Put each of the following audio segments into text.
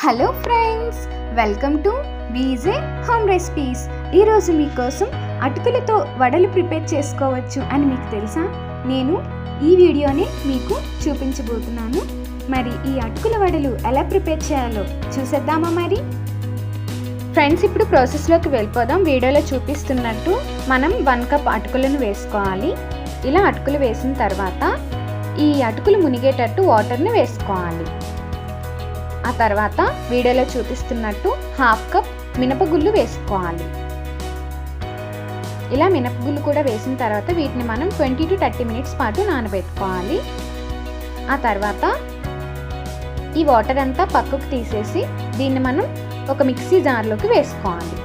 Hello friends, welcome to BJ home recipes. ఈరోజు మీకోసం అటుకులతో వడలు ప్రిపేర్ చేసుకోవచ్చు అని మీకు తెలుసా? నేను ఈ వీడియోని మీకు చూపించబోతున్నాను. మరి ఈ అటుకుల వడలు ఎలా ప్రిపేర్ చేయాలో చూసేద్దామా? మరి ఫ్రెండ్స్, ఇప్పుడు ప్రాసెస్లోకి వెళ్ళిపోదాం. వీడియోలో చూపిస్తున్నట్టు మనం 1 కప్ అటుకులను వేసుకోవాలి. ఇలా అటుకులు వేసిన తర్వాత ఈ అటుకులు మునిగేటట్టు వాటర్ని వేసుకోవాలి. ఆ తర్వాత వీడియోలో చూపిస్తున్నట్టు 1/2 కప్ మినపగుళ్ళు వేసుకోవాలి. ఇలా మినపగుళ్ళు కూడా వేసిన తర్వాత వీటిని మనం 20 to 30 మినిట్స్ పాటు నానబెట్టుకోవాలి. ఆ తర్వాత ఈ వాటర్ అంతా పక్కకు తీసేసి దీన్ని మనం ఒక మిక్సీ జార్లోకి వేసుకోవాలి.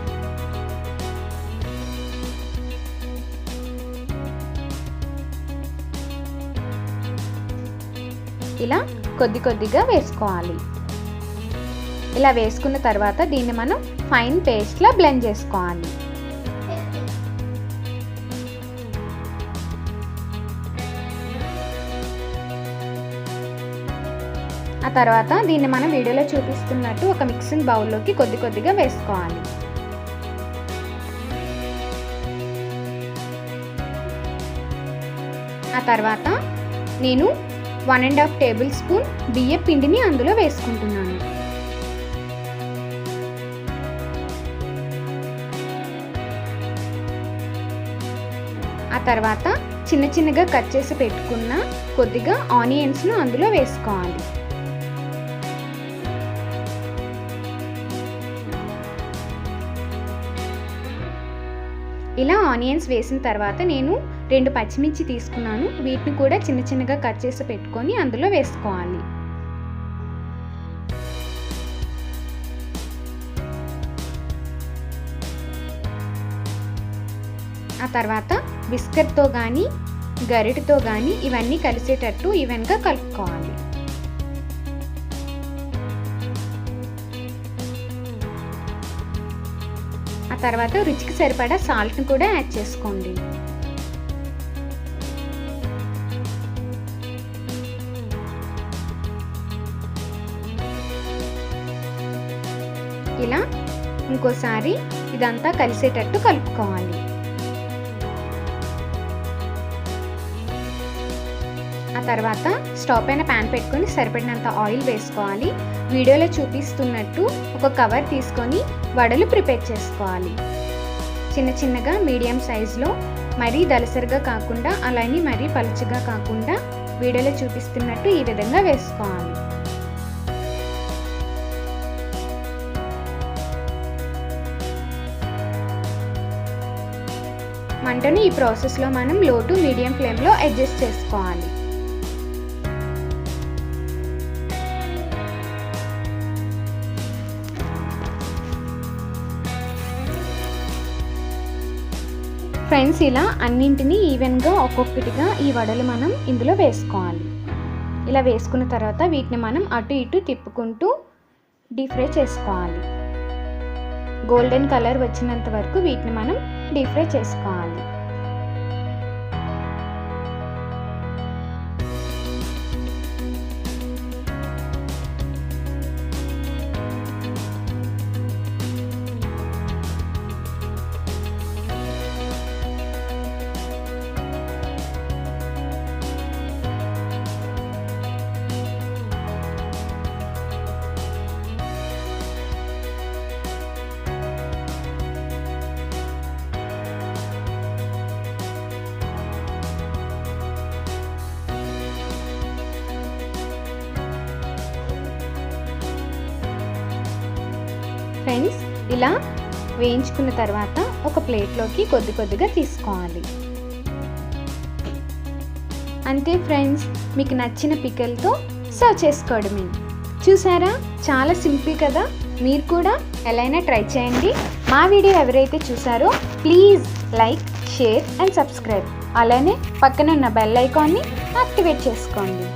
ఇలా కొద్ది కొద్దిగా వేసుకోవాలి. ఇలా వేసుకున్న తర్వాత దీన్ని మనం ఫైన్ పేస్ట్లా బ్లెండ్ చేసుకోవాలి. ఆ తర్వాత దీన్ని మనం వీడియోలో చూపిస్తున్నట్టు ఒక మిక్సింగ్ బౌల్లోకి కొద్ది కొద్దిగా వేసుకోవాలి. ఆ తర్వాత నేను 1.5 టేబుల్ స్పూన్ బియ్య పిండిని అందులో వేసుకుంటున్నాను. ఆ తర్వాత చిన్న చిన్నగా కట్ చేసి పెట్టుకున్న కొద్దిగా ఆనియన్స్ను అందులో వేసుకోవాలి. ఇలా ఆనియన్స్ వేసిన తర్వాత నేను 2 పచ్చిమిర్చి తీసుకున్నాను. వీటిని కూడా చిన్న చిన్నగా కట్ చేసి పెట్టుకొని అందులో వేసుకోవాలి. ఆ తర్వాత విస్కర్తో కానీ గరిటెతో కానీ ఇవన్నీ కలిసేటట్టు ఈవెన్గా కలుపుకోవాలి. ఆ తర్వాత రుచికి సరిపడా సాల్ట్ని కూడా యాడ్ చేసుకోండి. ఇలా ఇంకోసారి ఇదంతా కలిసేటట్టు కలుపుకోవాలి. ఆ తర్వాత స్టవ్ పైన ప్యాన్ పెట్టుకొని సరిపడినంత ఆయిల్ వేసుకోవాలి. వీడియోలో చూపిస్తున్నట్టు ఒక కవర్ తీసుకొని వడలు ప్రిపేర్ చేసుకోవాలి. చిన్న చిన్నగా మీడియం సైజులో, మరీ దలసరిగా కాకుండా అలానే మరీ పలుచగా కాకుండా వీడియోలో చూపిస్తున్నట్టు ఈ విధంగా వేసుకోవాలి. మంటను ఈ ప్రాసెస్లో మనం లో టు మీడియం ఫ్లేమ్లో అడ్జస్ట్ చేసుకోవాలి. ఫ్రెండ్స్, ఇలా అన్నింటినీ ఈవెన్గా ఒక్కొక్కటిగా ఈ వడలు మనం ఇందులో వేసుకోవాలి. ఇలా వేసుకున్న తర్వాత వీటిని మనం అటు ఇటు తిప్పుకుంటూ డీప్ ఫ్రై చేసుకోవాలి. గోల్డెన్ కలర్ వచ్చినంత వరకు వీటిని మనం డీప్ ఫ్రై చేసుకోవాలి. ఫ్రెండ్స్, ఇలా వేయించుకున్న తర్వాత ఒక ప్లేట్లోకి కొద్ది కొద్దిగా తీసుకోవాలి. అంతే ఫ్రెండ్స్, మీకు నచ్చిన పికిల్తో సర్వ్ చేసుకోవడమే. చూసారా, చాలా సింపుల్ కదా. మీరు కూడా ఎలా అయినా ట్రై చేయండి. మా వీడియో ఎవరైతే చూసారో please like, share and subscribe. అలానే పక్కన ఉన్న బెల్ ఐకాన్ని యాక్టివేట్ చేసుకోండి.